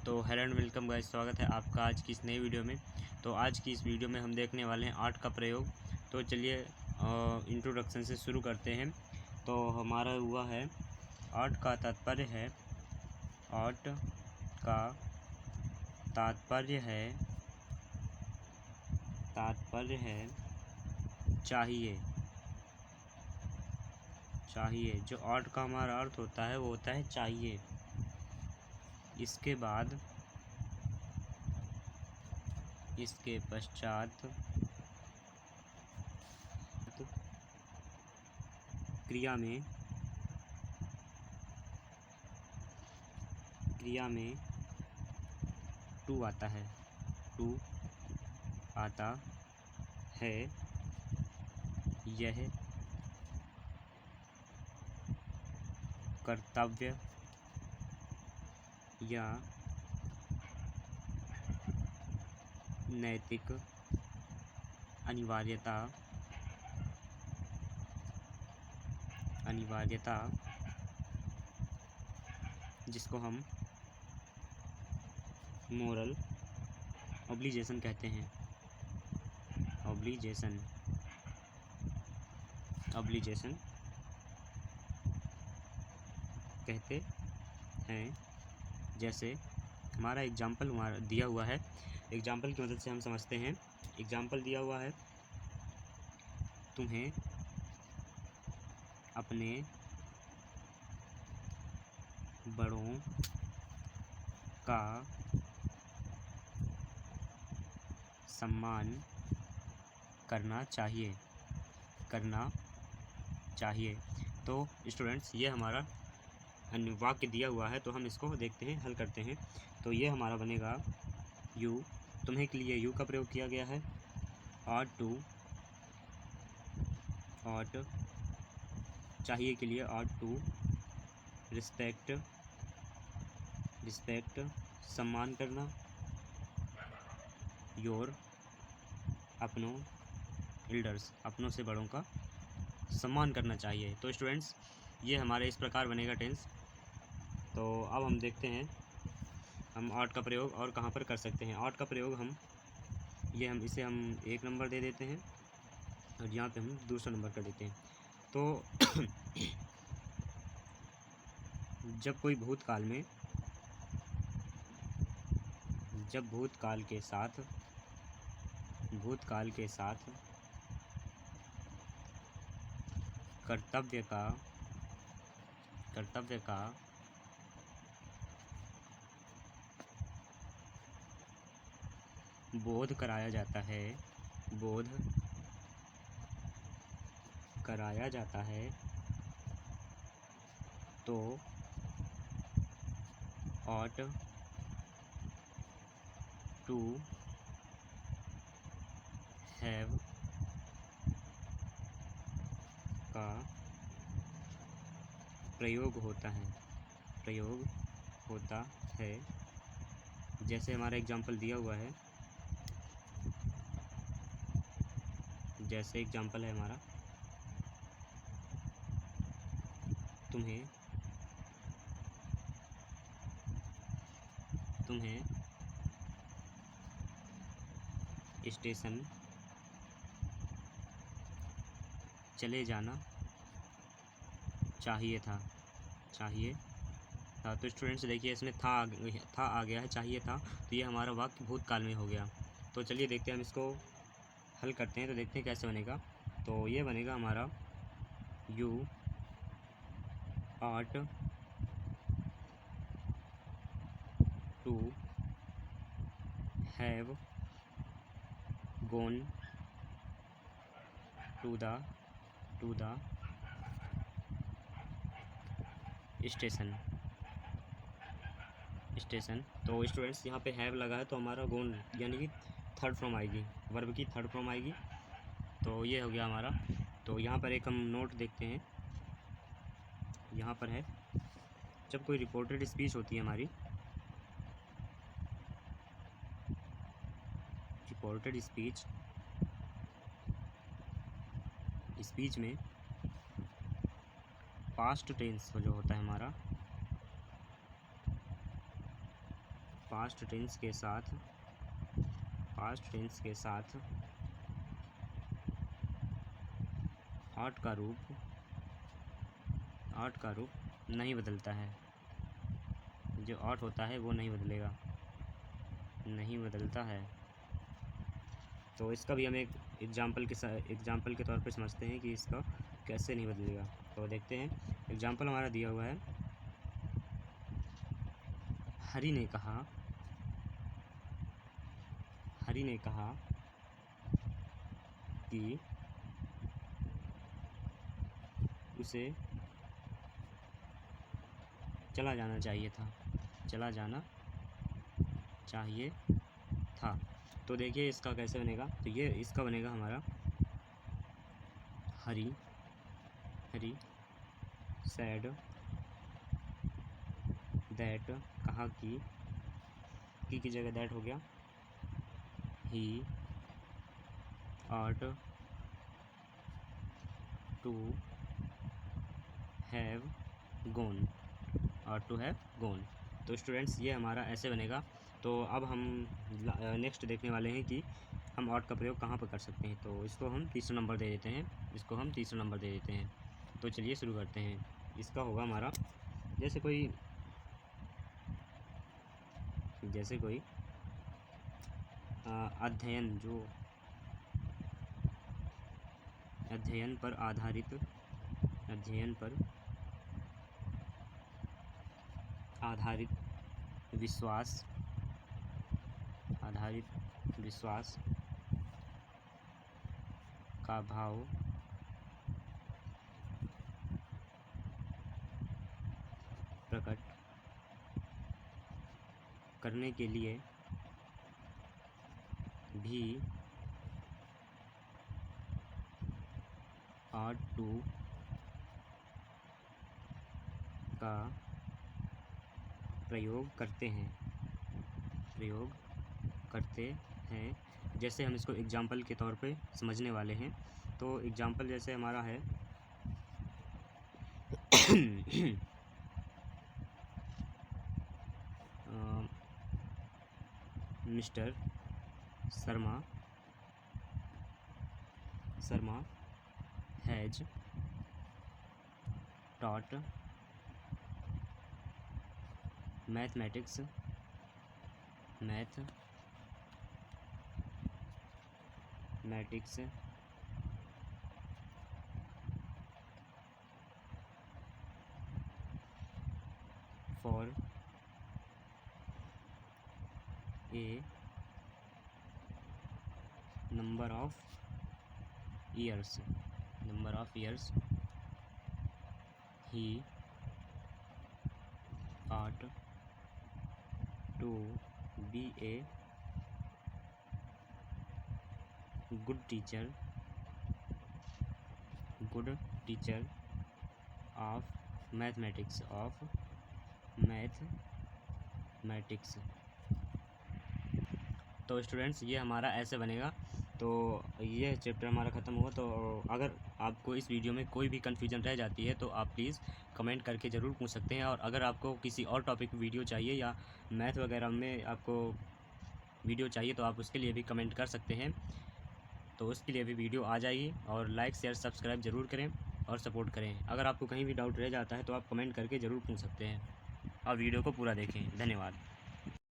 तो hello and welcome guys, स्वागत है आपका आज की इस नई वीडियो में। तो आज की इस वीडियो में हम देखने वाले हैं आर्ट का प्रयोग। तो चलिए इंट्रोडक्शन से शुरू करते हैं। तो हमारा हुआ है आर्ट का तात्पर्य है आर्ट का तात्पर्य है चाहिए। जो आर्ट का हमारा अर्थ होता है वो होता है चाहिए। इसके पश्चात क्रिया में टू आता है। यह कर्तव्य या नैतिक अनिवार्यता जिसको हम मोरल ऑब्लिगेशन कहते हैं। ऑब्लिगेशन कहते हैं। जैसे हमारा एग्जाम्पल दिया हुआ है, एग्जाम्पल की मदद से हम समझते हैं। एग्जाम्पल दिया हुआ है, तुम्हें अपने बड़ों का सम्मान करना चाहिए। तो स्टूडेंट्स, ये हमारा अन्य वाक्य दिया हुआ है, तो हम इसको देखते हैं, हल करते हैं। तो ये हमारा बनेगा यू, तुम्हें के लिए यू का प्रयोग किया गया है। ऑट चाहिए के लिए टू रिस्पेक्ट सम्मान करना। योर अपनों से बड़ों का सम्मान करना चाहिए। तो स्टूडेंट्स, ये हमारे इस प्रकार बनेगा टेंस। तो अब हम देखते हैं हम आर्ट का प्रयोग और कहाँ पर कर सकते हैं। आर्ट का प्रयोग इसे हम 1 नंबर दे देते हैं और यहाँ पे हम दूसरा नंबर कर देते हैं। तो जब भूतकाल के साथ कर्तव्य का बोध कराया जाता है तो ought to have का प्रयोग होता है। जैसे हमारा एग्जाम्पल दिया हुआ है, जैसे एग्जाम्पल है हमारा, तुम्हें स्टेशन चले जाना चाहिए था। तो स्टूडेंट्स देखिए, इसमें था आ गया है, चाहिए था, तो ये हमारा वाक्य भूतकाल में हो गया। तो चलिए देखते हैं, हम इसको हल करते हैं, तो देखते हैं कैसे बनेगा। तो ये बनेगा हमारा you ought to have gone to the station. तो स्टूडेंट्स, यहाँ पे हैव लगा है, तो हमारा गोन यानी कि थर्ड फॉर्म आएगी, वर्ब की थर्ड फॉर्म आएगी। तो ये हो गया हमारा। तो यहाँ पर एक हम नोट देखते हैं, यहाँ पर है, जब कोई रिपोर्टेड स्पीच होती है हमारी, रिपोर्टेड स्पीच में पास्ट टेंस जो होता है हमारा, पास्ट टेंस के साथ आर्ट का रूप नहीं बदलता है। जो आर्ट होता है वो नहीं बदलेगा, नहीं बदलता है। तो इसका भी हम एक एग्जाम्पल के तौर पे समझते हैं कि इसका कैसे नहीं बदलेगा। तो देखते हैं, एग्जाम्पल हमारा दिया हुआ है। हरि ने कहा कि उसे चला जाना चाहिए था। तो देखिए इसका कैसे बनेगा। तो ये इसका बनेगा हमारा हरि सैड दैट, कहा कि की जगह दैट हो गया। ही ought to have gone। तो स्टूडेंट्स ये हमारा ऐसे बनेगा। तो अब हम नेक्स्ट देखने वाले हैं कि हम ought का प्रयोग कहाँ पर कर सकते हैं। तो इसको हम तीसरा नंबर दे देते हैं। तो चलिए शुरू करते हैं। इसका होगा हमारा जैसे कोई अध्ययन पर आधारित विश्वास का भाव प्रकट करने के लिए भी ought to का प्रयोग करते हैं। जैसे हम इसको एग्जाम्पल के तौर पे समझने वाले हैं। तो एग्जाम्पल जैसे हमारा है mister Sharma has taught mathematics for a number of years। he ought to be a good teacher of mathematics। तो स्टूडेंट्स ये हमारा ऐसे बनेगा। तो ये चैप्टर हमारा ख़त्म हुआ। तो अगर आपको इस वीडियो में कोई भी कन्फ्यूजन रह जाती है तो आप प्लीज़ कमेंट करके ज़रूर पूछ सकते हैं। और अगर आपको किसी और टॉपिक वीडियो चाहिए या मैथ वगैरह में आपको वीडियो चाहिए तो आप उसके लिए भी कमेंट कर सकते हैं। तो उसके लिए भी वीडियो आ जाएगी। और लाइक शेयर सब्सक्राइब ज़रूर करें और सपोर्ट करें। अगर आपको कहीं भी डाउट रह जाता है तो आप कमेंट करके ज़रूर पूछ सकते हैं। और वीडियो को पूरा देखें। धन्यवाद।